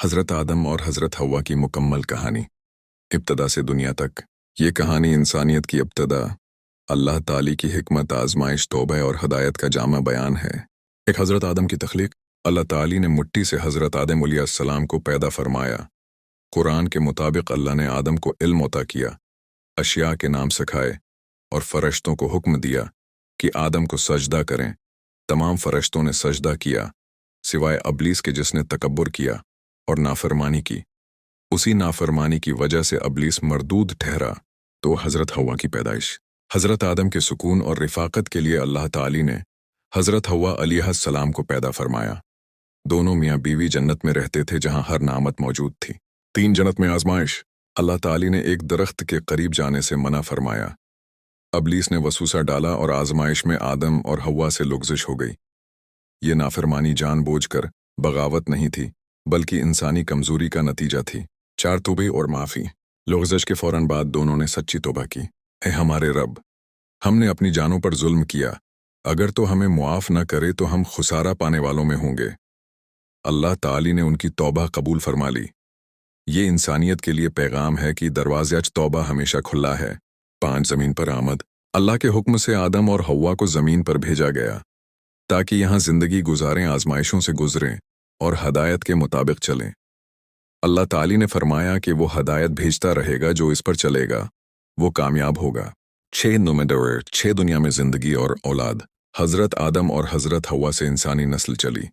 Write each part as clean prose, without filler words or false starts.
हज़रत आदम और हज़रत हव्वा की मुकम्मल कहानी, इब्तदा से दुनिया तक। ये कहानी इंसानियत की इब्तदा, अल्लाह ताली की हिकमत, आजमाइश, तौबा और हदायत का जामा बयान है। एक हज़रत आदम की तख्लीक। अल्लाह ताली ने मिट्टी से हज़रत आदम अलैहिस्सलाम को पैदा फरमाया। कुरान के मुताबिक अल्लाह ने आदम को इल्म अता किया, अशिया के नाम सिखाए और फ़रिश्तों को हुक्म दिया कि आदम को सजदा करें। तमाम फ़रिश्तों ने सजदा किया सिवाय अबलीस के, जिसने तकब्बुर किया और नाफरमानी की। उसी नाफरमानी की वजह से अबलीस मरदूद ठहरा। तो हज़रत हव्वा की पैदाइश। हज़रत आदम के सुकून और रिफ़ाक़त के लिए अल्लाह ताली ने हज़रत हव्वा अलैहिस्सलाम को पैदा फरमाया। दोनों मियाँ बीवी जन्नत में रहते थे, जहाँ हर नामत मौजूद थी। 3 जन्नत में आजमाइश। अल्लाह ताली ने एक दरख्त के करीब जाने से मना फरमाया। अबलीस ने वसूसा डाला और आजमाइश में आदम और हव्वा से लुग़ज़िश हो गई। ये नाफरमानी जानबूझकर बगावत नहीं थी, बल्कि इंसानी कमज़ोरी का नतीजा थी। 4 तौबे और माफ़ी। लुग़ज़िश के फ़ौरन बाद दोनों ने सच्ची तौबा की। ए हमारे रब, हमने अपनी जानों पर जुल्म किया, अगर तो हमें मुआफ़ न करे तो हम खुसारा पाने वालों में होंगे। अल्लाह ताली ने उनकी तौबा कबूल फरमा ली। ये इंसानियत के लिए पैगाम है कि दरवाज़े तौबा हमेशा खुला है। 5 ज़मीन पर आमद। अल्लाह के हुक्म से आदम और हव्वा को ज़मीन पर भेजा गया ताकि यहाँ ज़िंदगी गुजारें, आजमाइशों से गुजरें और हदायत के मुताबिक चलें। अल्लाह ताली ने फरमाया कि वो हदायत भेजता रहेगा, जो इस पर चलेगा वो कामयाब होगा। 6 नुमदर, 6 दुनिया में ज़िंदगी और औलाद। हज़रत आदम और हज़रत हव्वा से इंसानी नस्ल चली।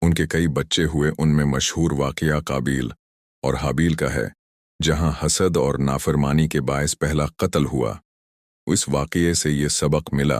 उनके कई बच्चे हुए। उनमें मशहूर वाक़या काबील और हाबील का है, जहाँ हसद और नाफरमानी के बायस पहला कत्ल हुआ। इस वाक़ये से ये सबक मिला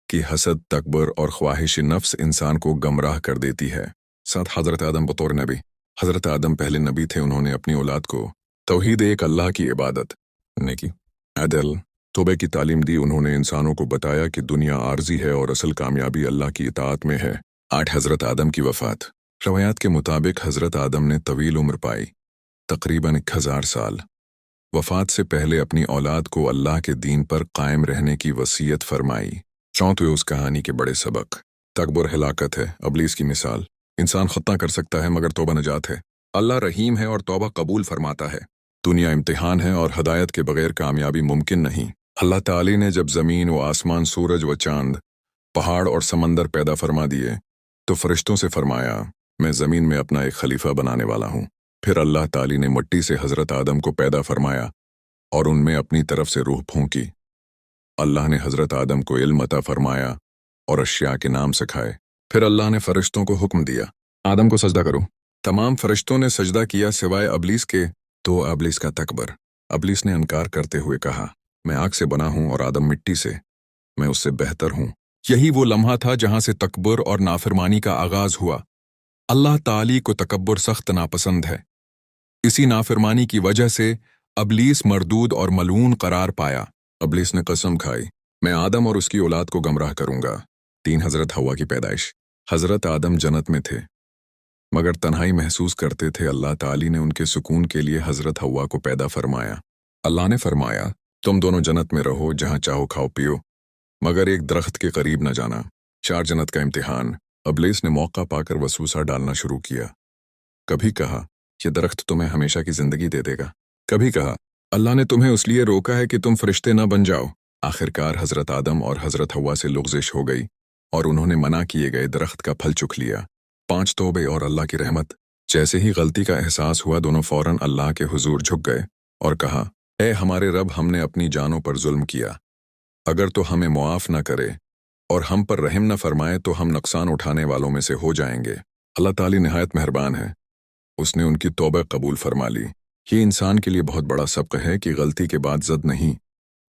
कि हसद, तकबर और ख्वाहिश नफ्स इंसान को गमराह कर देती है। साथ हज़रत आदम बतौर नबी। हज़रत आदम पहले नबी थे। उन्होंने अपनी औलाद को तौहीद, एक अल्लाह की इबादत, नेकी, अदल, तौबे की तालीम दी। उन्होंने इंसानों को बताया कि दुनिया आर्जी है और असल कामयाबी अल्लाह की इताअत में है। 8 हज़रत आदम की वफ़ात। रवायात के मुताबिक हज़रत आदम ने तवील उम्र पाई, तकरीबन 1000 साल। वफ़ात से पहले अपनी औलाद को अल्लाह के दीन पर कायम रहने की वसीयत फरमाई। चौथे उस कहानी के बड़े सबक। तकबर हिलाकत है। अबलीस की मिसाल। इंसान खता कर सकता है मगर तौबा नजात है। अल्लाह रहीम है और तौबा कबूल फरमाता है। दुनिया इम्तिहान है और हदायत के बगैर कामयाबी मुमकिन नहीं। अल्लाह ताली ने जब ज़मीन व आसमान, सूरज व चांद, पहाड़ और समंदर पैदा फरमा दिए तो फरिश्तों से फरमाया, मैं ज़मीन में अपना एक खलीफा बनाने वाला हूँ। फिर अल्लाह ताली ने मिट्टी से हज़रत आदम को पैदा फरमाया और उनमें अपनी तरफ से रूह फूंकी। अल्लाह ने हज़रत आदम को इल्म अता फरमाया और अशिया के नाम सिखाए। फिर अल्लाह ने फ़रिश्तों को हुक्म दिया, आदम को सजदा करो। तमाम फ़रिश्तों ने सजदा किया सिवाय अबलीस के। तो अबलीस का तकबर। अबलीस ने इनकार करते हुए कहा, मैं आग से बना हूँ और आदम मिट्टी से, मैं उससे बेहतर हूँ। यही वो लम्हा था जहाँ से तकबर और नाफरमानी का आगाज़ हुआ। अल्लाह ताली को तकब्बुर सख्त नापसंद है। इसी नाफरमानी की वजह से अबलीस मरदूद और मलून करार पाया। अबलीस ने कसम खाई, मैं आदम और उसकी औलाद को गमराह करूंगा। 3 हज़रत हव्वा की पैदाइश। हज़रत आदम जन्नत में थे मगर तन्हाई महसूस करते थे। अल्लाह ताली ने उनके सुकून के लिए हज़रत हव्वा को पैदा फरमाया। अल्लाह ने फरमाया, तुम दोनों जन्नत में रहो, जहाँ चाहो खाओ पियो, मगर एक दरख्त के करीब न जाना। 4 जन्नत का इम्तिहान। अबलीस ने मौका पाकर वसूसा डालना शुरू किया। कभी कहा, यह दरख्त तुम्हें हमेशा की जिंदगी दे देगा। कभी कहा, अल्लाह ने तुम्हें उसलिए रोका है कि तुम फरिश्ते न बन जाओ। आखिरकार हज़रत आदम और हज़रत हव्वा से लुग़ज़िश हो गई और उन्होंने मना किए गए दरख्त का फल चुख लिया। 5 तौबे और अल्लाह की रहमत। जैसे ही गलती का एहसास हुआ, दोनों फ़ौरन अल्लाह के हुजूर झुक गए और कहा, ए हमारे रब, हमने अपनी जानों पर जुल्म किया, अगर तो हमें मुआफ़ न करे और हम पर रहम न फरमाए तो हम नुकसान उठाने वालों में से हो जाएंगे। अल्लाह ताली निहायत मेहरबान है, उसने उनकी तौबा कबूल फरमा ली। ये इंसान के लिए बहुत बड़ा सबक है कि गलती के बाद ज़द नहीं,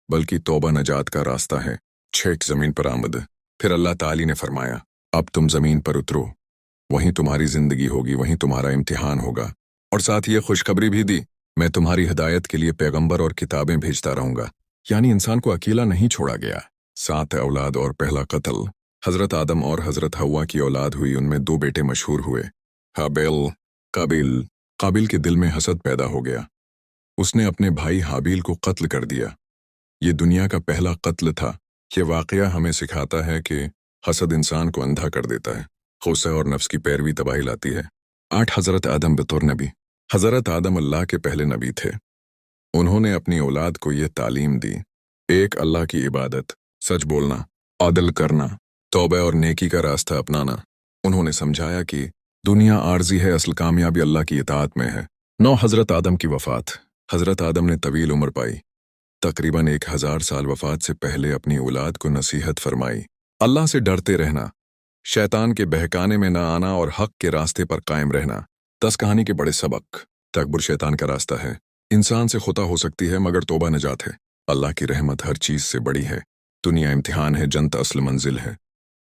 बल्कि तौबा नजात का रास्ता है। 6 ज़मीन पर आमद। फिर अल्लाह ताली ने फरमाया, अब तुम ज़मीन पर उतरो, वहीं तुम्हारी ज़िंदगी होगी, वहीं तुम्हारा इम्तिहान होगा। और साथ ये खुशखबरी भी दी, मैं तुम्हारी हिदायत के लिए पैगंबर और किताबें भेजता रहूँगा। यानी इंसान को अकेला नहीं छोड़ा गया। 7 औलाद और पहला कत्ल। हज़रत आदम और हज़रत हव्वा की औलाद हुई। उनमें 2 बेटे मशहूर हुए, हाबिल, काबिल। काबिल के दिल में हसद पैदा हो गया। उसने अपने भाई हाबिल को कत्ल कर दिया। ये दुनिया का पहला कत्ल था। ये वाक़या हमें सिखाता है कि हसद इंसान को अंधा कर देता है, गुस्सा और नफ्स की पैरवी तबाही लाती है। 8 हज़रत आदम बतौर नबी। हज़रत आदम अल्लाह के पहले नबी थे। उन्होंने अपनी औलाद को ये तालीम दी, एक अल्लाह की इबादत, सच बोलना, आदल करना, तौबा और नेकी का रास्ता अपनाना। उन्होंने समझाया कि दुनिया आर्जी है, असल कामयाबी अल्लाह की इताअत में है। 9 हज़रत आदम की वफ़ात। हज़रत आदम ने तवील उम्र पाई, तकरीबन 1000 साल वफ़ात से पहले अपनी औलाद को नसीहत फरमाई, अल्लाह से डरते रहना, शैतान के बहकाने में न आना और हक के रास्ते पर कायम रहना। 10 कहानी के बड़े सबक। तकबर शैतान का रास्ता है। इंसान से खुता हो सकती है मगर तौबा नजात है। अल्लाह की रहमत हर चीज़ से बड़ी है। दुनिया इम्तिहान है, जन्नत असल मंजिल है।